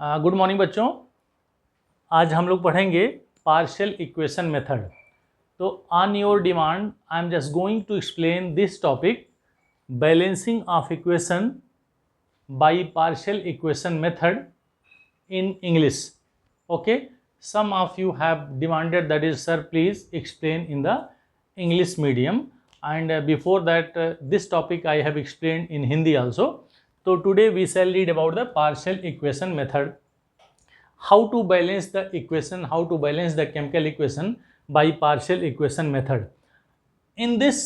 Good morning बच्चों। आज हम लोग पढ़ेंगे पार्शियल इक्वेशन मेथड। तो on your demand I am just going to explain this topic, balancing of equation by partial equation method in English. Okay, some of you have demanded that is, sir, please explain in the English medium, and before that this topic I have explained in Hindi also. So today we shall read about the partial equation method, how to balance the equation, how to balance the chemical equation by partial equation method. In this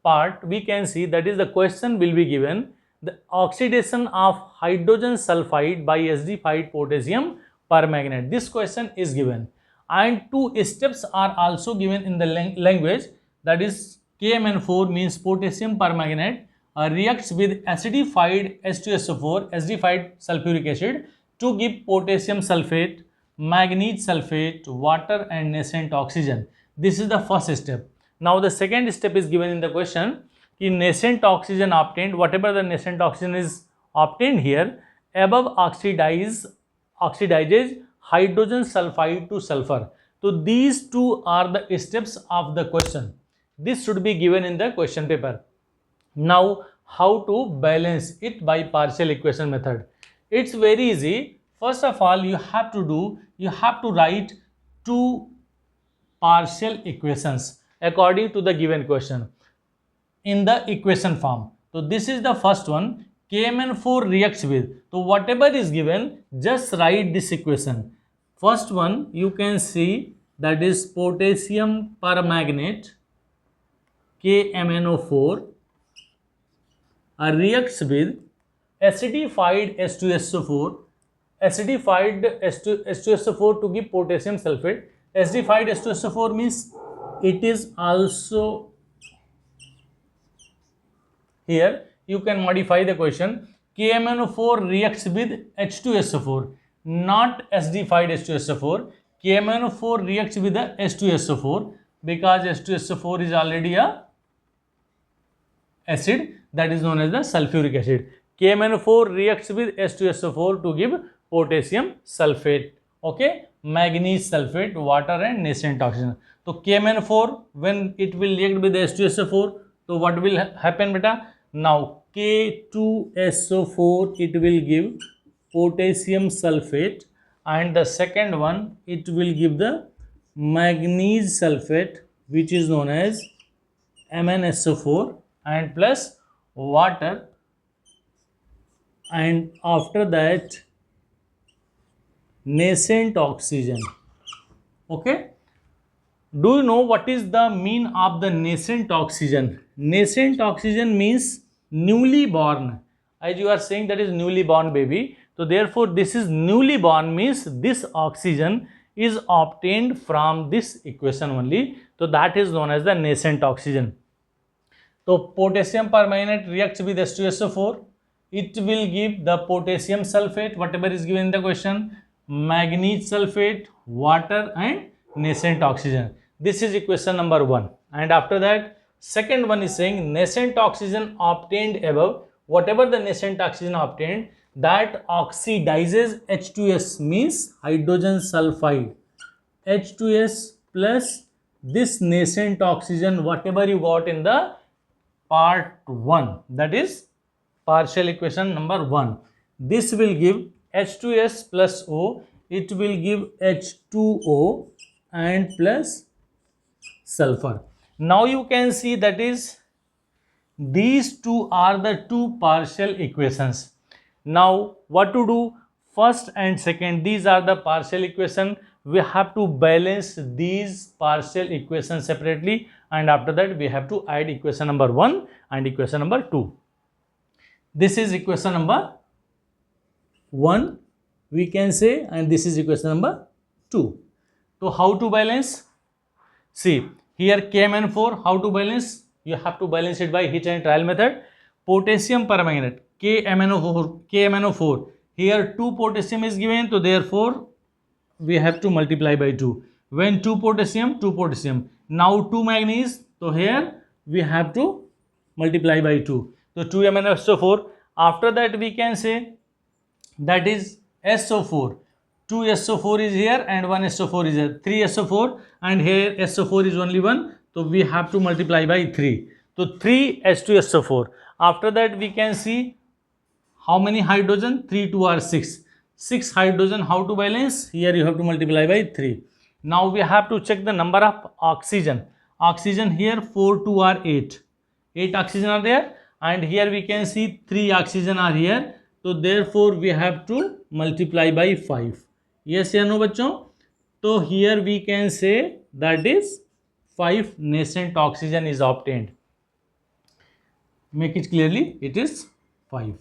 part we can see that is the question will be given, the oxidation of hydrogen sulfide by acidified potassium permanganate. This question is given, and two steps are also given in the language, that is KMN4 means potassium permanganate reacts with acidified H2SO4, acidified sulfuric acid, to give potassium sulfate, manganese sulfate, water and nascent oxygen. This is the first step. Now the second step is given in the question, in nascent oxygen obtained, whatever the nascent oxygen is obtained here, above oxidizes hydrogen sulfide to sulfur. So these two are the steps of the question. This should be given in the question paper. Now how to balance it by partial equation method? It's very easy. First of all, you have to write two partial equations according to the given question in the equation form. So this is the first one, KMN4 reacts with. So whatever is given, just write this equation. First one you can see, that is potassium permanganate KMNO4 reacts with acidified H2SO4, acidified H2SO4 to give potassium sulfate. Acidified H2SO4 means it is also, here you can modify the question, KMNO4 reacts with H2SO4, not acidified H2SO4. KMNO4 reacts with the H2SO4 because H2SO4 is already a acid, that is known as the sulfuric acid. KMNO4 reacts with H2SO4 to give potassium sulfate, okay, manganese sulfate, water and nascent oxygen. So KMNO4, when it will react with H2SO4, so what will happen beta? Now K2SO4 it will give potassium sulfate, and the second one it will give the manganese sulfate, which is known as MnSO4, and plus water, and after that nascent oxygen. Okay, do you know what is the mean of the nascent oxygen? Nascent oxygen means newly born. As you are saying, that is newly born baby, so therefore this is newly born means this oxygen is obtained from this equation only, so that is known as the nascent oxygen. So potassium permanganate reacts with H2SO4, it will give the potassium sulfate, whatever is given in the question, manganese sulfate, water and nascent oxygen. This is equation number 1. And after that, second one is saying nascent oxygen obtained above, whatever the nascent oxygen obtained, that oxidizes H2S means hydrogen sulfide, H2S plus this nascent oxygen, whatever you got in the part 1, that is partial equation number 1. This will give H2S plus O, it will give H2O and plus sulfur. Now you can see that is these two are the two partial equations. Now what to do? First and second, these are the partial equation. We have to balance these partial equations separately, and after that we have to add equation number 1 and equation number 2. This is equation number 1 we can say, and this is equation number 2. So how to balance? See here KMN4, how to balance? You have to balance it by heat and trial method. Potassium permanganate KMNO4, here 2 potassium is given, so therefore we have to multiply by 2. When 2 potassium, now 2 manganese, so here we have to multiply by 2. So 2 MnSO4. After that we can say that is SO4. 2 SO4 is here and 1 SO4 is here, 3 SO4, and here SO4 is only 1, so we have to multiply by 3. So 3 H2SO4. After that we can see how many hydrogen? 3 2 are 6. 6 hydrogen, how to balance? Here you have to multiply by 3. Now we have to check the number of oxygen. Oxygen here 4 2 are 8. 8 oxygen are there, and here we can see 3 oxygen are here. So therefore we have to multiply by 5. Yes या no बच्चों? So here we can say that is 5 nascent oxygen is obtained. Make it clearly, it is 5.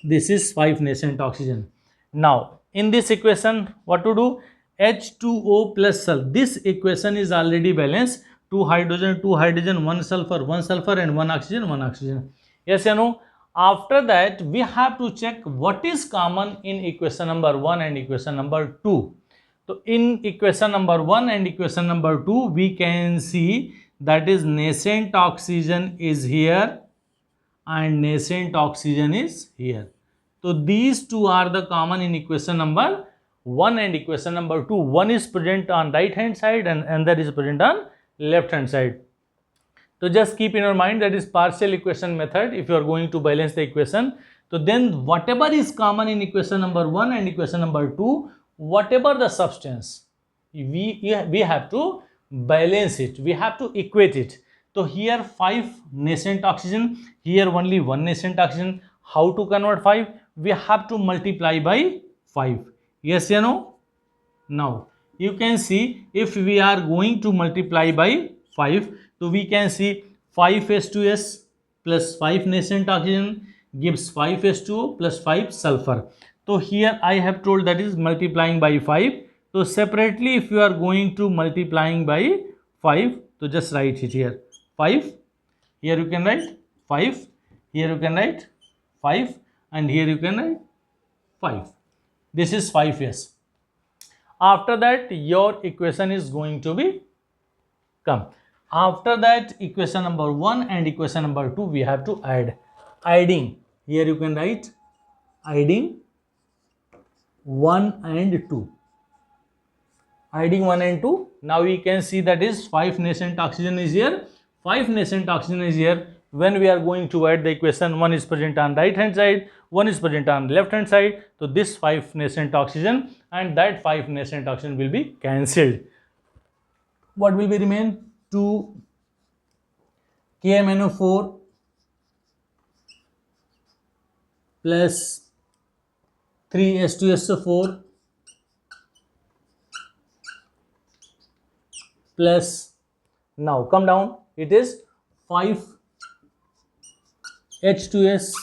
This is 5 nascent oxygen. Now in this equation what to do? H2O plus sulfur. This equation is already balanced. 2 hydrogen, 1 sulfur and 1 oxygen, 1 oxygen. Yes or no? After that we have to check what is common in equation number 1 and equation number 2. So in equation number 1 and equation number 2 we can see that is nascent oxygen is here and nascent oxygen is here. So these two are the common in equation number 1 and equation number 2. One is present on right hand side and another is present on left hand side. So just keep in your mind that is partial equation method if you are going to balance the equation. So then whatever is common in equation number 1 and equation number 2, whatever the substance, we have to balance it, we have to equate it. So here 5 nascent oxygen, here only 1 nascent oxygen. How to convert 5? We have to multiply by 5. Yes or no? Now you can see if we are going to multiply by 5, so we can see 5H2S plus 5 nascent oxygen gives 5H2O plus 5 sulfur. So here I have told that is multiplying by 5. So separately if you are going to multiplying by 5, so just write it here 5, here you can write 5, here you can write 5, and here you can write 5. This is 5S. After that your equation is going to be come. After that equation number 1 and equation number 2 we have to add. Adding, here you can write adding 1 and 2. Adding 1 and 2. Now we can see that is 5 nascent oxygen is here, 5 nascent oxygen is here. When we are going to add the equation, 1 is present on right hand side, 1 is present on left hand side. So this 5 nascent oxygen and that 5 nascent oxygen will be cancelled. What will be remain? 2 KMNO4 plus 3 H2SO4 plus, now come down, it is 5 H2S.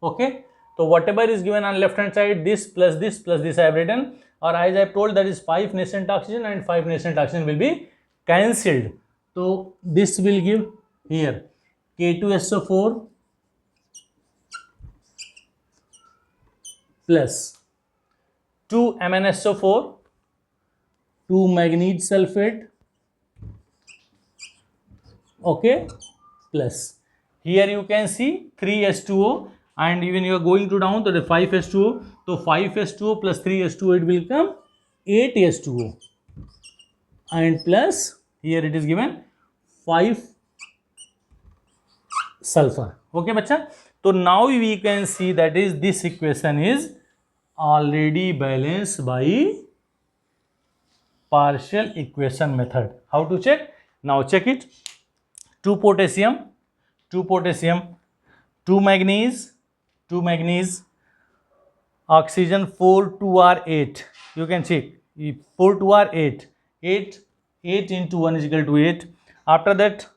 Okay, so whatever is given on left hand side, this plus this I have written, or as I have told that is 5 nascent oxygen and 5 nascent oxygen will be cancelled. So this will give here K2SO4 plus 2 MnSO4, 2 manganese sulfate, okay, plus here you can see 3 H2O, and even you are going to down to the 5 H2O. So 5 H2O plus 3 H2O it will come 8 H2O, and plus here it is given 5 sulfur. Okay bacha. So now we can see that is this equation is already balanced by partial equation method. How to check? Now check it. 2 potassium, 2 manganese, oxygen 4 2 are 8. You can check 4 2 are 8. 8 into 1 is equal to 8. After that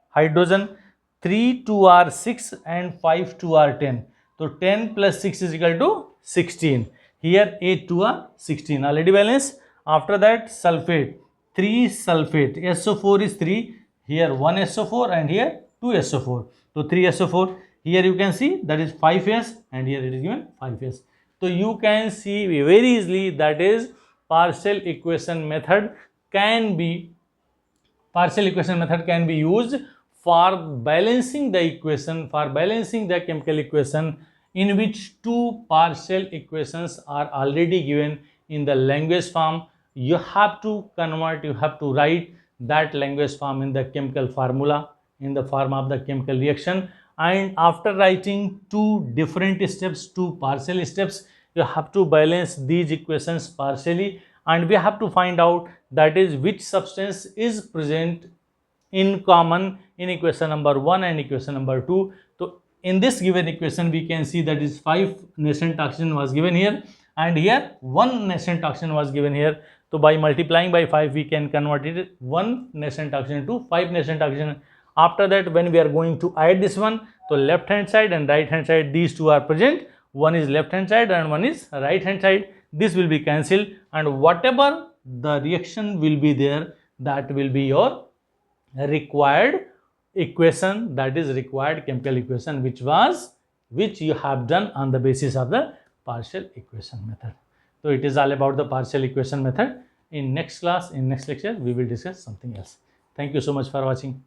hydrogen 3 2 are 6 and 5 2 are 10. So 10 plus 6 is equal to 16. Here 8 2 are 16. Already balanced. After that sulfate, 3 sulfate, SO4 is 3. Here 1 SO4 and here 2 SO4. So 3 SO4. Here you can see that is 5S and here it is given 5S. So you can see very easily that is partial equation method can be used for balancing the equation, for balancing the chemical equation in which two partial equations are already given in the language form. You have to convert, you have to write that language form in the chemical formula, in the form of the chemical reaction. And after writing two different steps, two partial steps, you have to balance these equations partially, and we have to find out that is which substance is present in common in equation number 1 and equation number 2. So in this given equation we can see that is 5 nascent oxygen was given here, and here 1 nascent oxygen was given here. So by multiplying by 5 we can convert it 1 nascent oxygen to 5 nascent oxygen. After that, when we are going to add this one, so left hand side and right hand side, these two are present. One is left hand side and one is right hand side. This will be cancelled, and whatever the reaction will be there, that will be your required equation, that is required chemical equation, which you have done on the basis of the partial equation method. So it is all about the partial equation method. In next class, in next lecture, we will discuss something else. Thank you so much for watching.